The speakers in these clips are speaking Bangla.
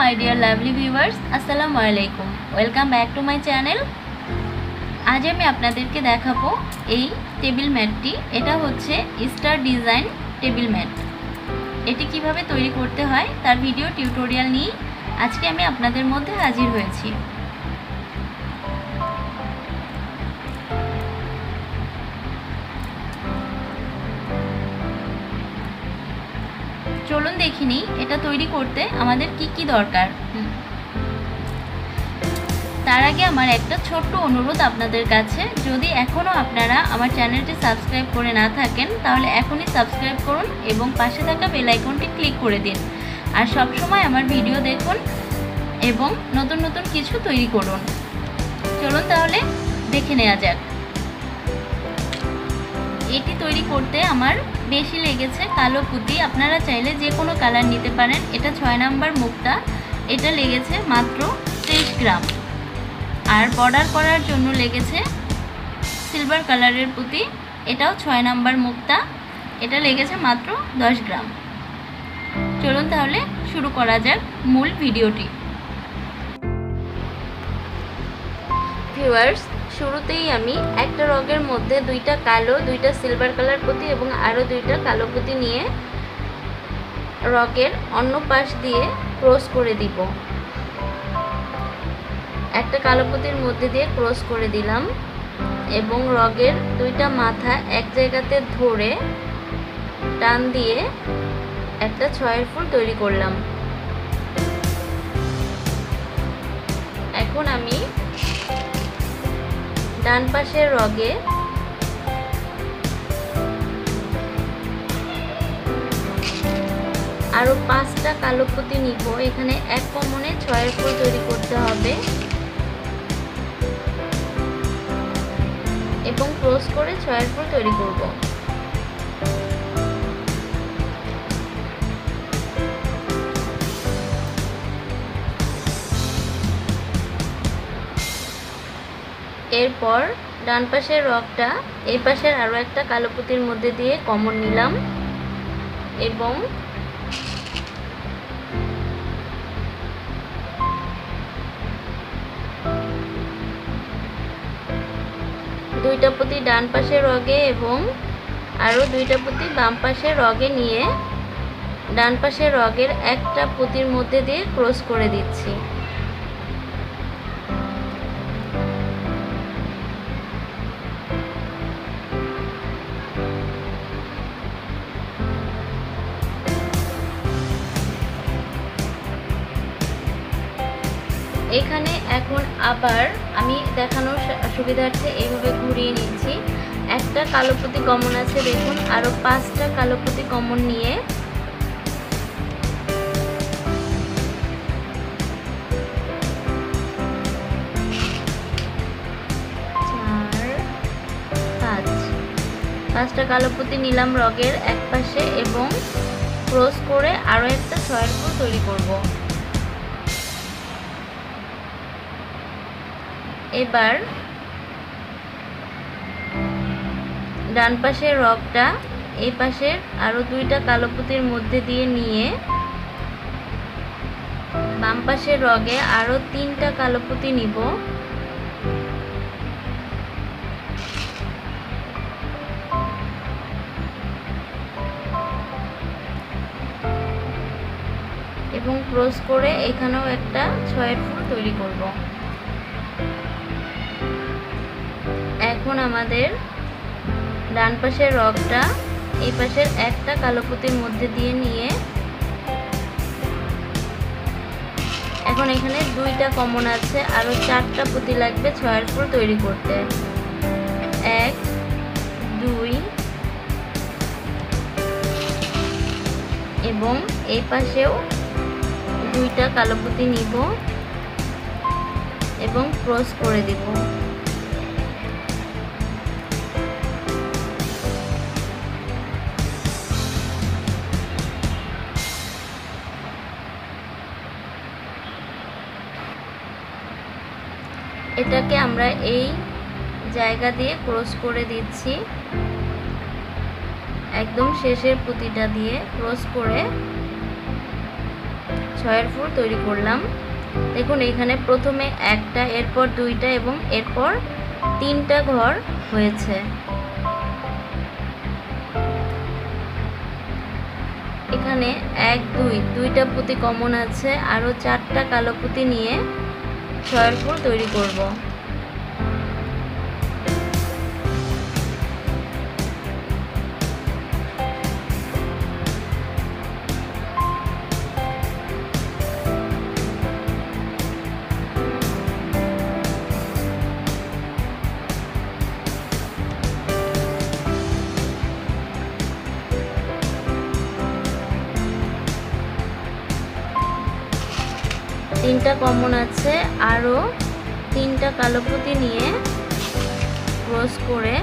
माय डियर लाभली ভিউয়ার্স আসসালামু আলাইকুম welcome back to my channel. আজ আমি আপনাদেরকে দেখাবো এই টেবিল ম্যাটটি। এটা হচ্ছে স্টার ডিজাইন টেবিল ম্যাট। এটি কিভাবে তৈরি করতে হয় তার ভিডিও টিউটোরিয়াল নিয়ে আজকে আমি আপনাদের মধ্যে হাজির হয়েছি। চলুন দেখে নিই এটা তৈরি করতে আমাদের কি দরকার। তার আগে আমার একটা ছোট্ট অনুরোধ আপনাদের কাছে, যদি এখনও আপনারা আমার চ্যানেলটি সাবস্ক্রাইব করে না থাকেন তাহলে এখনই সাবস্ক্রাইব করুন এবং পাশে থাকা বেল আইকনটি ক্লিক করে দিন। আর সব সময় আমার ভিডিও দেখুন এবং নতুন নতুন কিছু তৈরি করুন। চলুন তাহলে দেখে নেওয়া যাক। এটি তৈরি করতে আমার বেশি লেগেছে কালো পুঁতি, আপনারা চাইলে যে কোনো কালার নিতে পারেন। এটা 6 নাম্বার মুক্তা, এটা লেগেছে মাত্র 23 গ্রাম। আর বর্ডার করার জন্য লেগেছে সিলভার কালারের পুঁতি, এটাও 6 নাম্বার মুক্তা, এটা লেগেছে মাত্র 10 গ্রাম। চলুন তাহলে শুরু করা যাক মূল ভিডিওটি। ভিউয়ার্স, শুরুতেই আমি একটা রগের মধ্যে দুইটা কালো, দুইটা সিলভার কালার পুঁতি এবং আরও দুইটা কালো পুঁতি নিয়ে রগের অন্য পাশ দিয়ে ক্রস করে দিব। একটা কালো পুঁতির মধ্যে দিয়ে ক্রস করে দিলাম এবং রগের দুইটা মাথা এক জায়গাতে ধরে টান দিয়ে একটা 6 ফুল তৈরি করলাম। এখন আমি ডান পাশের রগে আরো 5টা কালো পুঁতি নিব। এখানে এক কমনে 6 ফুল তৈরি করতে হবে এবং ক্রস করে 6 ফুল তৈরি করব। এরপর ডান পাশের রগটা এই পাশের আরও একটা কালো পুঁতির মধ্যে দিয়ে কমন নিলাম এবং দুইটা পুঁতি ডান পাশের রগে এবং আরও দুইটা পুঁতি বাম পাশের রগে নিয়ে ডান পাশের রগের একটা পুঁতির মধ্যে দিয়ে ক্রস করে দিচ্ছি। এখানে এখন আবার আমি দেখানোর সুবিধার্থে এইভাবে ঘুরিয়ে নিচ্ছি। একটা কালো পুঁতি কমন আছে, দেখুন আরও 5টা কালো পুঁতি কমন নিয়ে পাঁচটা কালো পুঁতি নিলাম রগের এক পাশে এবং ক্রস করে আরও একটা 6 ফুল তৈরি করব। এবার ডান পাশের রগটা এই পাশের আরো দুইটা কালো পুঁতির মধ্যে দিয়ে নিয়ে বাম পাশের রগে আরো 3টা কালো পুঁতি নিব এবং ক্রস করে এখানেও একটা 6 ফুল তৈরি করব। এখন আমাদের ডান পাশের রগটা এই পাশের একটা কালো পুঁতির মধ্যে দিয়ে নিয়ে এখন এখানে দুইটা কমন আছে, আরো 4টা পুঁতি লাগবে 6 ফুল তৈরি করতে। 1 2 এবং এই পাশেও দুইটা কালো পুঁতি নিব এবং ক্রস করে দিব। এটাকে আমরা এই জায়গা দিয়ে ক্রস করে দিচ্ছি, একদম শেষের পুঁতিটা দিয়ে ক্রস করে ছয়ের ফুল তৈরি করলাম। দেখুন এখানে প্রথমে একটা, এরপর দুইটা এবং এরপর তিনটা ঘর হয়েছে। এখানে 1 2 দুইটা পুঁতি কমন আছে, আরও 4টা কালো পুঁতি নিয়ে ছয়ের ফুল তৈরি করব। তিনটা কমন আছে, আরও 3টা কালো পুঁতি নিয়ে ক্রস করে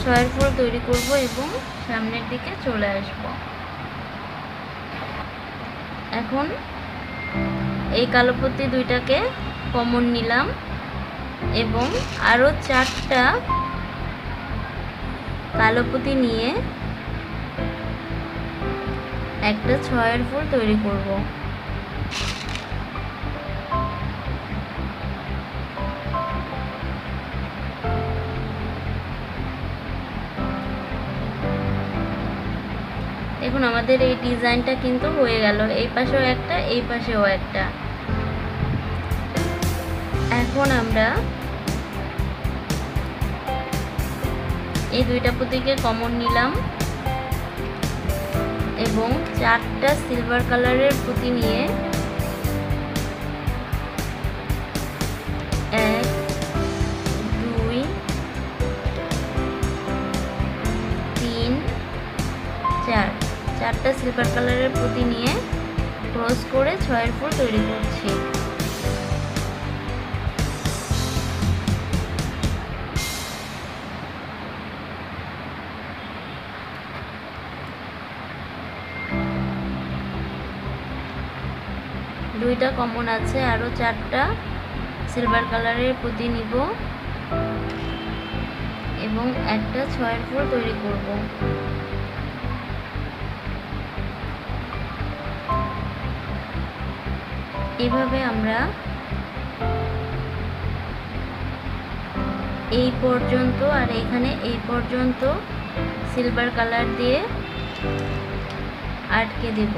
ছয়ের ফুল তৈরি করব এবং সামনের দিকে চলে আসব। এখন এই কালো পুঁতি দুইটাকে কমন নিলাম এবং আরও 4টা কালো পুঁতি নিয়ে একটা ছয়ের ফুল তৈরি করব। দেখুন আমাদের এই ডিজাইনটা কিন্তু হয়ে গেল, এই পাশেও একটা, এই পাশেও একটা। এখন আমরা এই দুইটা পুঁতিকে কমন নিলাম এবং 4টা সিলভার কালারের পুঁতি নিয়ে 1 2 3 4 4টা সিলভার কালারের পুঁতি নিয়ে ক্রস করে ছয়ের ফুল তৈরি করছি। দুইটা কমন আছে, আরও 4টা সিলভার কালারের পুঁতি নিব এবং একটা ছয়ের ফুল তৈরি করব। এভাবে আমরা এই পর্যন্ত আর এখানে এই পর্যন্ত সিলভার কালার দিয়ে আটকে দেব।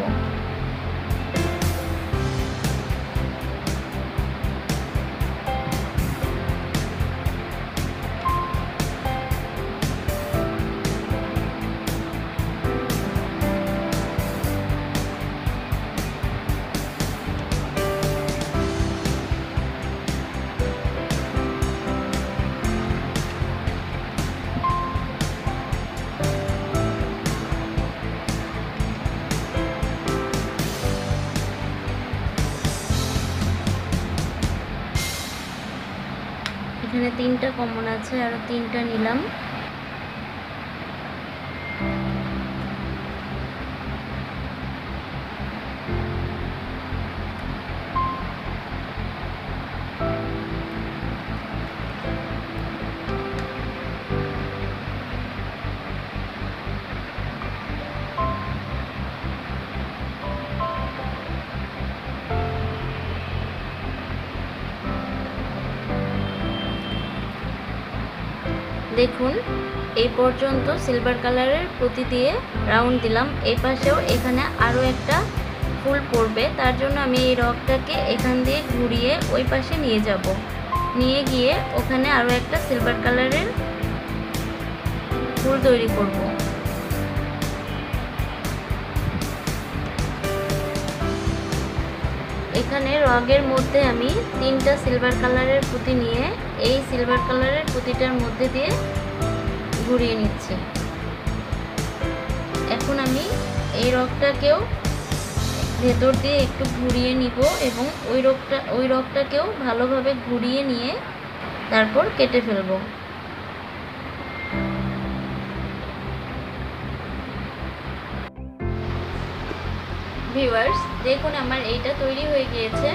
এখানে 3টা কমন আছে, আরও 3টা নিলাম। দেখুন এই পর্যন্ত সিলভার কালারের পুঁতি দিয়ে রাউন্ড দিলাম। এই পাশেও এখানে আরও একটা ফুল পড়বে, তার জন্য আমি এই রকটাকে এখান দিয়ে ঘুরিয়ে ওই পাশে নিয়ে যাব। নিয়ে গিয়ে ওখানে আরও একটা সিলভার কালারের ফুল তৈরি করব। এখানে রগের মধ্যে আমি 3টা সিলভার কালারের পুঁতি নিয়ে এই সিলভার কালারের পুঁতিটার মধ্যে দিয়ে ঘুরিয়ে নিচ্ছি। এখন আমি এই রগটাকেও ভেতর দিয়ে একটু ঘুরিয়ে নিব এবং ওই রগটাকেও ভালোভাবে ঘুরিয়ে নিয়ে তারপর কেটে ফেলবো। ভিউয়ার্স দেখুন আমার এইটা তৈরি হয়ে গিয়েছে,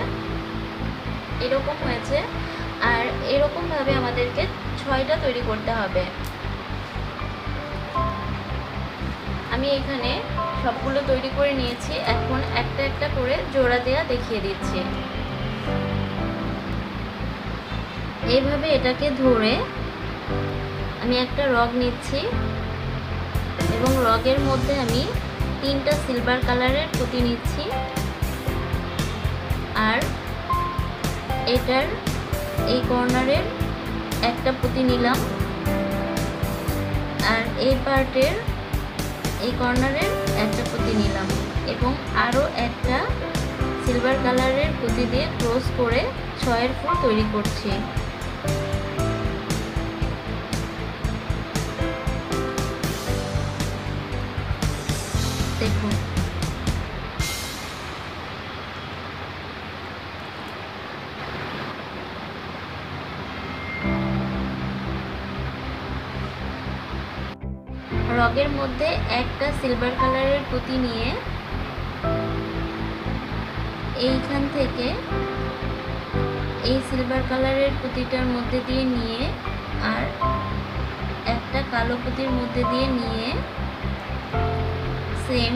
এরকম হয়েছে। আর এরকমভাবে আমাদেরকে 6টা তৈরি করতে হবে। আমি এখানে সবগুলো তৈরি করে নিয়েছি। এখন একটা একটা করে জোড়া দেওয়া দেখিয়ে দিচ্ছি। এইভাবে এটাকে ধরে আমি একটা রগ নিচ্ছি এবং রগের মধ্যে আমি 3টা সিলভার কালারের পুঁতি নিচ্ছি। আর এটার এই কর্নারের একটা পুঁতি নিলাম, আর এই পার্টের এই কর্নারের একটা পুঁতি নিলাম এবং আরও একটা সিলভার কালারের পুঁতি দিয়ে ক্রস করে 6 ফুল তৈরি করছি। দেখুন রগের মধ্যে একটা সিলভার কালারের পুঁতি নিয়ে এইখান থেকে এই সিলভার কালারের পুঁতিটার মধ্যে দিয়ে নিয়ে আর একটা কালো পুঁতির মধ্যে দিয়ে নিয়ে সেম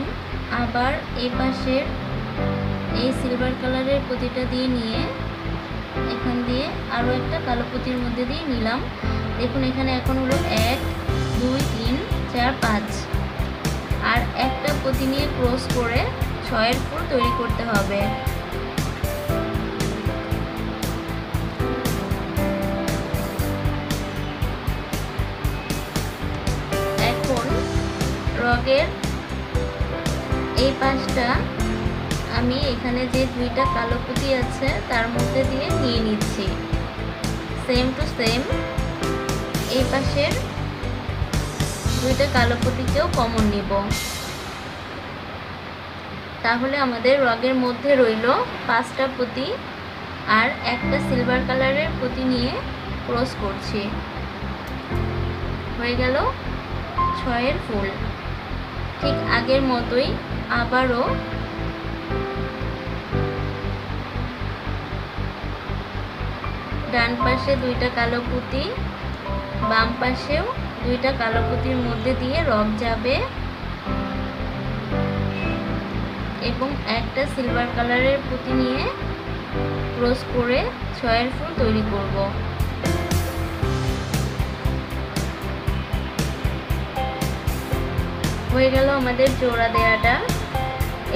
আবার এই পাশের এই সিলভার কালারের পুঁতিটা দিয়ে নিয়ে এখান দিয়ে আরও একটা কালো পুঁতির মধ্যে দিয়ে নিলাম। দেখুন এখানে এখন হলো 1 2 3 4 5 আর একটা পুঁতি নিয়ে ক্রস করে 6 ফুল তৈরি করতে হবে। এখন রগের এই পাশটা আমি এখানে যে 2টা কালো পুঁতি আছে তার মধ্যে দিয়ে নিয়ে নিচ্ছি। সেম টু সেম এই পাশের 2টা কালো পুঁতিকেও কমন নিব। তাহলে আমাদের রগের মধ্যে রইল 5টা পুঁতি আর একটা সিলভার কালারের পুঁতি নিয়ে ক্রস করছি। হয়ে গেল 6 ফুল। ঠিক আগের মতোই আবারও ডান পাশে 2টা কালো পুঁতি, বাম পাশেও 2টা কালো পুঁতির মধ্যে দিয়ে রগ যাবে এবং একটা সিলভার কালারের পুঁতি নিয়ে ক্রস করে 6 ফুল তৈরি করব। হয়ে গেল আমাদের জোড়া দেওয়াটা।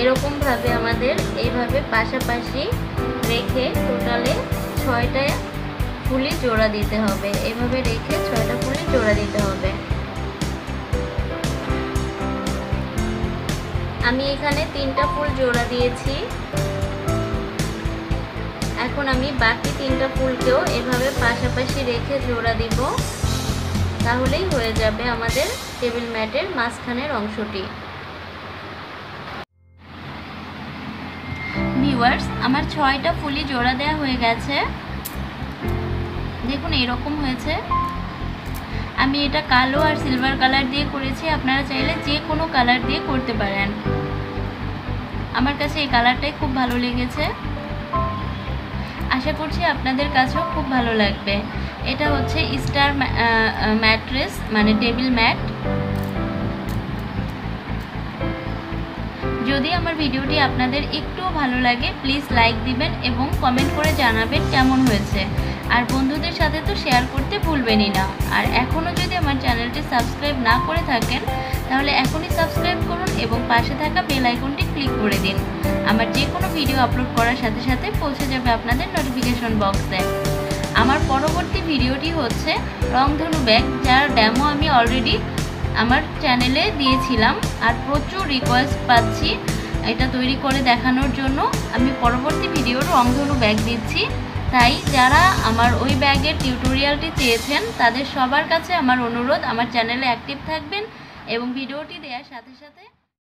এরকম ভাবে আমাদের এইভাবে পাশাপাশি রেখে টোটালে 6টা ফুলই জোড়া দিতে হবে। এভাবে রেখে 6টা ফুলই জোড়া দিতে হবে। আমি এখানে 3টা ফুল জোড়া দিয়েছি। এখন আমি বাকি 3টা ফুলকেও এভাবে পাশাপাশি রেখে জোড়া দিব। তাহলেই হয়ে যাবে আমাদের টেবিল ম্যাটের মাঝখানের অংশটি। ভিউয়ার্স, আমার 6টা ফুলই জোড়া দেওয়া হয়ে গেছে। দেখুন এরকম হয়েছে। আমি এটা কালো আর সিলভার কালার দিয়ে করেছি, আপনারা চাইলে যে কোনো কালার দিয়ে করতে পারেন। আমার কাছে এই কালারটাই খুব ভালো লেগেছে। আশা করছি আপনাদের কাছেও খুব ভালো লাগবে। এটা হচ্ছে স্টার ম্যাট্রেস মানে টেবিল ম্যাট। যদি আমার ভিডিওটি আপনাদের একটুও ভালো লাগে প্লিজ লাইক দিবেন এবং কমেন্ট করে জানাবেন কেমন হয়েছে। আর বন্ধুদের সাথে তো শেয়ার করতে ভুলবেনই না। আর এখনও যদি আমার চ্যানেলটি সাবস্ক্রাইব না করে থাকেন তাহলে এখনই সাবস্ক্রাইব করুন এবং পাশে থাকা বেল আইকনটি ক্লিক করে দিন। আমার যে কোনো ভিডিও আপলোড করার সাথে সাথে পৌঁছে যাবে আপনাদের নোটিফিকেশন বক্সে। আমার পরবর্তী ভিডিওটি হচ্ছে রংধনু ব্যাগ, যার ডেমো আমি অলরেডি আমার চ্যানেলে দিয়েছিলাম আর প্রচুর রিকোয়েস্ট পাচ্ছি এটা তৈরি করে দেখানোর জন্য। আমি পরবর্তী ভিডিওর রংধনু ব্যাগ দিচ্ছি। তাই যারা আমার ওই ব্যাগের টিউটোরিয়ালটি চেয়েছেন তাদের সবার কাছে আমার অনুরোধ আমার চ্যানেলে অ্যাক্টিভ থাকবেন এবং ভিডিওটি দেওয়ার সাথে সাথে